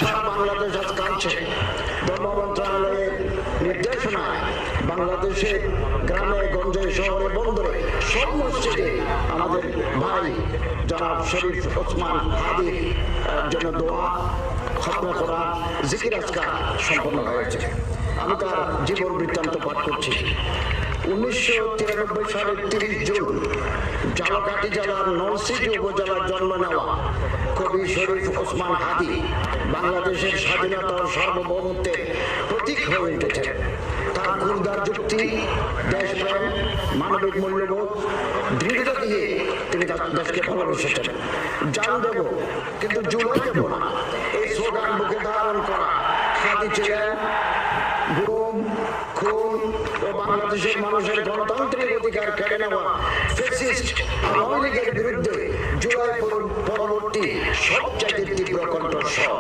সারা বাংলাদেশ আজ কাঁদছে। ধর্ম মন্ত্রণালয়ের নির্দেশনায় বাংলাদেশে গ্রামে গঞ্জে শহরে বন্দরে সব মসজিদে আমাদের ভাই জনাব শরীফ ওসমান হাদির জন্য দোয়া, খতনা করা, জিকির আজকার সম্পন্ন হয়েছে। আমি তার জীবন বৃত্তান্ত পাঠ করছি। 1993 সালের 30 জুন ঝালকাঠি জেলার নলছিটি উপজেলার জন্ম নেওয়া কবি শরীফ ওসমান হাদি বাংলাদেশের স্বাধীনতা ও সার্বভৌমত্বের প্রতীক হয়ে উঠেছে। তার গুরুদার যুক্তি, দেশপ্রেম, মানবিক মূল্যবোধ, দৃঢ়তা দিয়ে তিনি তার দেশকে ভালোবেসেছেন। জান দেব কিন্তু জুলাই দেব না, এই স্লোগান বুকে ধারণ করা হাদি ছিলেন গুম, খুন ও বাংলাদেশের মানুষের গণতান্ত্রিক অধিকার কেড়ে নেওয়া ফ্যাসিস্ট আওয়ামী লীগের বিরুদ্ধে জুলাই পরবর্তী সবচেয়ে তীব্র কণ্ঠস্বর।